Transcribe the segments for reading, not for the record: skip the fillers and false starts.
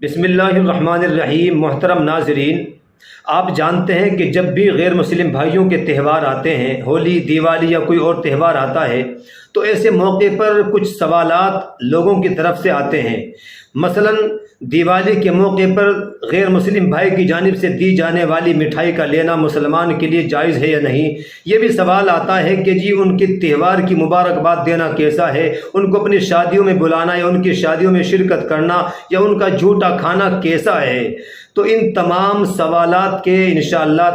بسم اللہ الرحمن الرحیم۔ محترم ناظرین، آپ جانتے ہیں کہ جب بھی غیر مسلم بھائیوں کے تہوار آتے ہیں، ہولی، دیوالی یا کوئی اور تہوار آتا ہے، تو ایسے موقع پر کچھ سوالات لوگوں کی طرف سے آتے ہیں۔ مثلا دیوالی کے موقع پر غیر مسلم بھائی کی جانب سے دی جانے والی مٹھائی کا لینا مسلمان کے لیے جائز ہے یا نہیں۔ یہ بھی سوال آتا ہے کہ جی ان کے تہوار کی مبارکباد دینا کیسا ہے، ان کو اپنی شادیوں میں بلانا یا ان کی شادیوں میں شرکت کرنا یا ان کا جھوٹا کھانا کیسا ہے۔ تو ان تمام سوالات کے انشاءاللہ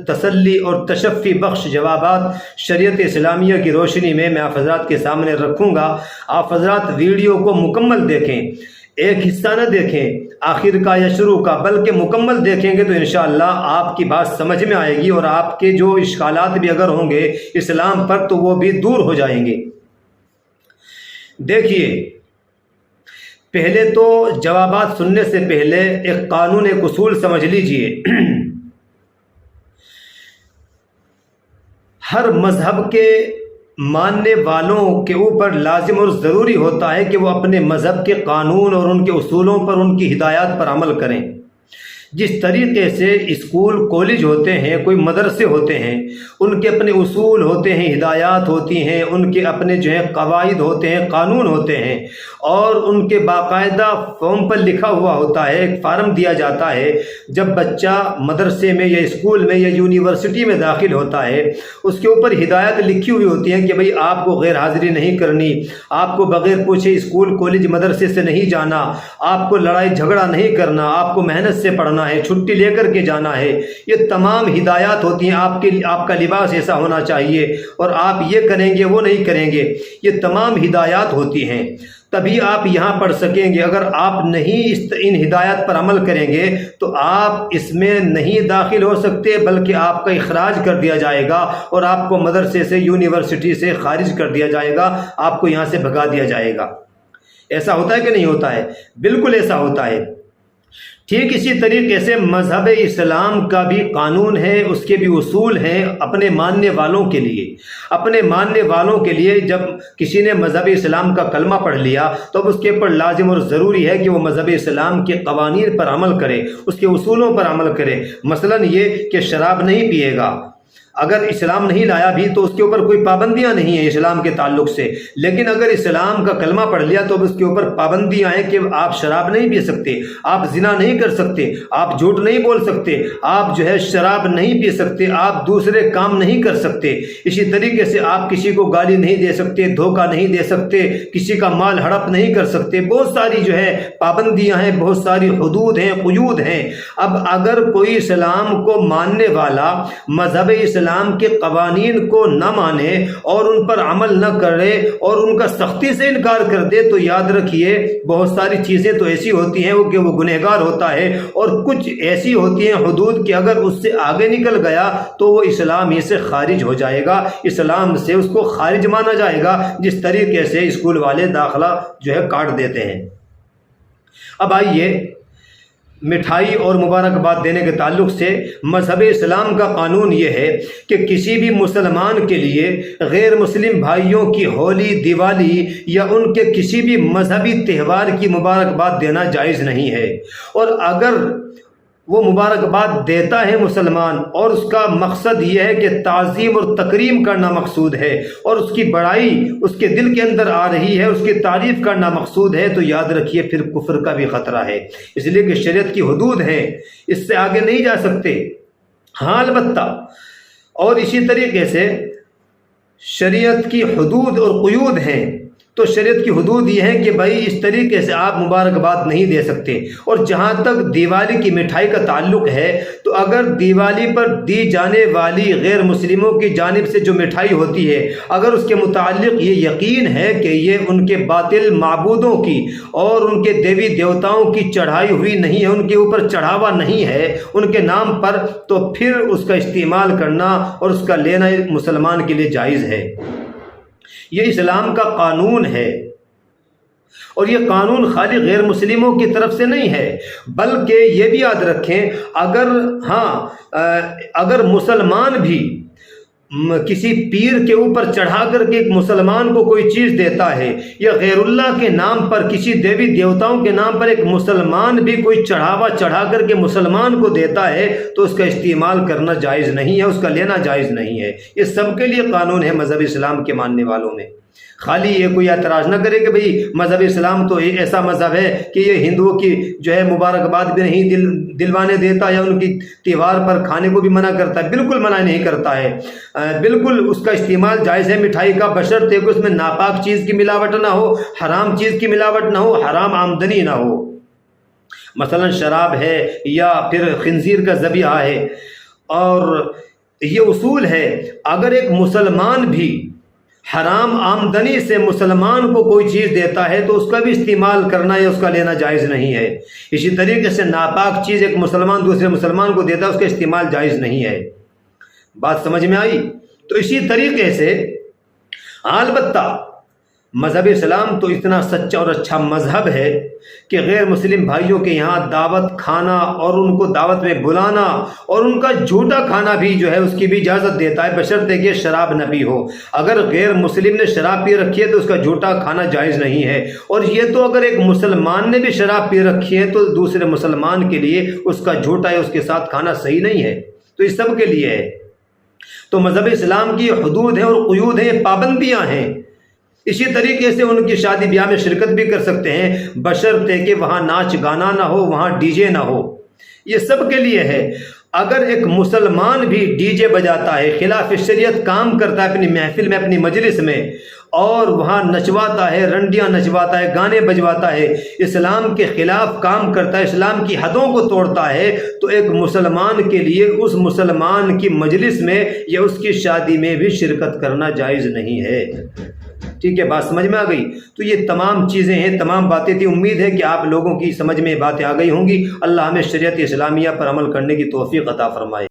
تسلی اور تشفی بخش جوابات شریعت اسلامیہ کی روشنی میں آپ حضرات کے سامنے رکھوں گا۔ آپ حضرات ویڈیو کو مکمل دیکھیں، ایک حصہ نہ دیکھیں آخر کا یا شروع کا، بلکہ مکمل دیکھیں گے تو انشاءاللہ آپ کی بات سمجھ میں آئے گی اور آپ کے جو اشکالات بھی اگر ہوں گے اسلام پر تو وہ بھی دور ہو جائیں گے۔ دیکھیے، پہلے تو جوابات سننے سے پہلے ایک قانون، ایک اصول سمجھ لیجئے۔ ہر مذہب کے ماننے والوں کے اوپر لازم اور ضروری ہوتا ہے کہ وہ اپنے مذہب کے قانون اور ان کے اصولوں پر، ان کی ہدایات پر عمل کریں۔ جس طریقے سے اسکول، کالج ہوتے ہیں، کوئی مدرسے ہوتے ہیں، ان کے اپنے اصول ہوتے ہیں، ہدایات ہوتی ہیں، ان کے اپنے قواعد ہوتے ہیں، قانون ہوتے ہیں، اور ان کے باقاعدہ فارم پر لکھا ہوا ہوتا ہے، ایک فارم دیا جاتا ہے۔ جب بچہ مدرسے میں یا اسکول میں یا یونیورسٹی میں داخل ہوتا ہے، اس کے اوپر ہدایات لکھی ہوئی ہوتی ہیں کہ بھئی آپ کو غیر حاضری نہیں کرنی، آپ کو بغیر پوچھے اسکول، کالج، مدرسے سے نہیں جانا، آپ کو لڑائی جھگڑا نہیں کرنا، آپ کو محنت سے پڑھنا ہے، چھٹی لے کر کے جانا ہے۔ یہ تمام ہدایات ہوتی ہیں۔ آپ کا لباس ایسا ہونا چاہیے اور آپ یہ کریں گے، وہ نہیں کریں گے، یہ تمام ہدایات ہوتی ہیں۔ تبھی آپ یہاں پڑھ سکیں گے۔ اگر آپ نہیں ان ہدایات پر عمل کریں گے تو آپ اس میں نہیں داخل ہو سکتے، بلکہ آپ کا اخراج کر دیا جائے گا اور آپ کو مدرسے سے، یونیورسٹی سے خارج کر دیا جائے گا، آپ کو یہاں سے بھگا دیا جائے گا۔ ایسا ہوتا ہے کہ نہیں ہوتا ہے؟ بالکل ایسا ہوتا ہے۔ ٹھیک اسی طریقے سے مذہب اسلام کا بھی قانون ہے، اس کے بھی اصول ہیں اپنے ماننے والوں کے لیے۔ اپنے ماننے والوں کے لیے جب کسی نے مذہب اسلام کا کلمہ پڑھ لیا تو اب اس کے اوپر لازم اور ضروری ہے کہ وہ مذہب اسلام کے قوانین پر عمل کرے، اس کے اصولوں پر عمل کرے۔ مثلا یہ کہ شراب نہیں پیے گا۔ اگر اسلام نہیں لایا بھی تو اس کے اوپر کوئی پابندیاں نہیں ہیں اسلام کے تعلق سے، لیکن اگر اسلام کا کلمہ پڑھ لیا تو اب اس کے اوپر پابندیاں ہیں کہ آپ شراب نہیں پی سکتے، آپ زنا نہیں کر سکتے، آپ جھوٹ نہیں بول سکتے، آپ شراب نہیں پی سکتے، آپ دوسرے کام نہیں کر سکتے۔ اسی طریقے سے آپ کسی کو گالی نہیں دے سکتے، دھوکہ نہیں دے سکتے، کسی کا مال ہڑپ نہیں کر سکتے۔ بہت ساری پابندیاں ہیں، بہت ساری حدود ہیں، قیود ہیں۔ اب اگر کوئی اسلام کو ماننے والا مذہب اسلام کے قوانین کو نہ مانے اور ان پر عمل نہ کرے اور ان کا سختی سے انکار کر دے تو یاد رکھیے بہت ساری چیزیں تو ایسی ہوتی ہیں کہ وہ گنہگار ہوتا ہے، اور کچھ ایسی ہوتی ہیں حدود کہ اگر اس سے آگے نکل گیا تو وہ اسلام ہی سے خارج ہو جائے گا، اسلام سے اس کو خارج مانا جائے گا، جس طریقے سے اسکول والے داخلہ کاٹ دیتے ہیں۔ اب آئیے، مٹھائی اور مبارکباد دینے کے تعلق سے مذہب اسلام کا قانون یہ ہے کہ کسی بھی مسلمان کے لیے غیر مسلم بھائیوں کی ہولی، دیوالی یا ان کے کسی بھی مذہبی تہوار کی مبارکباد دینا جائز نہیں ہے۔ اور اگر وہ مبارکباد دیتا ہے مسلمان اور اس کا مقصد یہ ہے کہ تعظیم اور تکریم کرنا مقصود ہے اور اس کی بڑائی اس کے دل کے اندر آ رہی ہے، اس کی تعریف کرنا مقصود ہے، تو یاد رکھیے پھر کفر کا بھی خطرہ ہے، اس لیے کہ شریعت کی حدود ہیں، اس سے آگے نہیں جا سکتے۔ ہاں البتہ، اور اسی طریقے سے شریعت کی حدود اور قیود ہیں، تو شریعت کی حدود یہ ہے کہ بھائی اس طریقے سے آپ مبارکباد نہیں دے سکتے۔ اور جہاں تک دیوالی کی مٹھائی کا تعلق ہے تو اگر دیوالی پر دی جانے والی غیر مسلموں کی جانب سے جو مٹھائی ہوتی ہے، اگر اس کے متعلق یہ یقین ہے کہ یہ ان کے باطل معبودوں کی اور ان کے دیوی دیوتاؤں کی چڑھائی ہوئی نہیں ہے، ان کے اوپر چڑھاوا نہیں ہے ان کے نام پر، تو پھر اس کا استعمال کرنا اور اس کا لینا مسلمان کے لیے جائز ہے۔ یہ اسلام کا قانون ہے، اور یہ قانون خالی غیر مسلموں کی طرف سے نہیں ہے، بلکہ یہ بھی یاد رکھیں اگر مسلمان بھی کسی پیر کے اوپر چڑھا کر کے ایک مسلمان کو کوئی چیز دیتا ہے، یا غیر اللہ کے نام پر، کسی دیوی دیوتاؤں کے نام پر ایک مسلمان بھی کوئی چڑھاوا چڑھا کر کے مسلمان کو دیتا ہے، تو اس کا استعمال کرنا جائز نہیں ہے، اس کا لینا جائز نہیں ہے۔ یہ سب کے لیے قانون ہے مذہب اسلام کے ماننے والوں میں۔ خالی یہ کوئی اعتراض نہ کرے کہ بھئی مذہب اسلام تو ایسا مذہب ہے کہ یہ ہندوؤں کی جو ہے مبارکباد بھی نہیں دلوانے دیتا، یا ان کی تہوار پر کھانے کو بھی منع کرتا ہے۔ بالکل منع نہیں کرتا ہے، بالکل اس کا استعمال جائز ہے مٹھائی کا، بشرطے کہ اس میں ناپاک چیز کی ملاوٹ نہ ہو، حرام چیز کی ملاوٹ نہ ہو، حرام آمدنی نہ ہو، مثلا شراب ہے یا پھر خنزیر کا ذبیحہ ہے۔ اور یہ اصول ہے، اگر ایک مسلمان بھی حرام آمدنی سے مسلمان کو کوئی چیز دیتا ہے تو اس کا بھی استعمال کرنا یا اس کا لینا جائز نہیں ہے۔ اسی طریقے سے ناپاک چیز ایک مسلمان دوسرے مسلمان کو دیتا ہے، اس کا استعمال جائز نہیں ہے۔ بات سمجھ میں آئی؟ تو اسی طریقے سے البتہ مذہب اسلام تو اتنا سچا اور اچھا مذہب ہے کہ غیر مسلم بھائیوں کے یہاں دعوت کھانا اور ان کو دعوت میں بلانا اور ان کا جھوٹا کھانا بھی جو ہے اس کی بھی اجازت دیتا ہے، بشرطے کہ شراب نہ پی ہو۔ اگر غیر مسلم نے شراب پی رکھی ہے تو اس کا جھوٹا کھانا جائز نہیں ہے، اور یہ تو اگر ایک مسلمان نے بھی شراب پی رکھی ہے تو دوسرے مسلمان کے لیے اس کا جھوٹا یا اس کے ساتھ کھانا صحیح نہیں ہے۔ تو اس سب کے لیے ہے۔ تو مذہب اسلام کی حدود ہیں اور قیود ہیں، پابندیاں ہیں۔ اسی طریقے سے ان کی شادی بیاہ میں شرکت بھی کر سکتے ہیں، بشرطے کہ وہاں ناچ گانا نہ ہو، وہاں ڈی جے نہ ہو۔ یہ سب کے لیے ہے۔ اگر ایک مسلمان بھی ڈی جے بجاتا ہے، خلاف شریعت کام کرتا ہے اپنی محفل میں، اپنی مجلس میں، اور وہاں نچواتا ہے، رنڈیاں نچواتا ہے، گانے بجواتا ہے، اسلام کے خلاف کام کرتا ہے، اسلام کی حدوں کو توڑتا ہے، تو ایک مسلمان کے لیے اس مسلمان کی مجلس میں یا اس کی شادی میں بھی شرکت کرنا جائز نہیں ہے۔ ٹھیک ہے، بات سمجھ میں آ گئی؟ تو یہ تمام چیزیں ہیں، تمام باتیں تھی۔ امید ہے کہ آپ لوگوں کی سمجھ میں باتیں آ گئی ہوں گی۔ اللہ ہمیں شریعت اسلامیہ پر عمل کرنے کی توفیق عطا فرمائے۔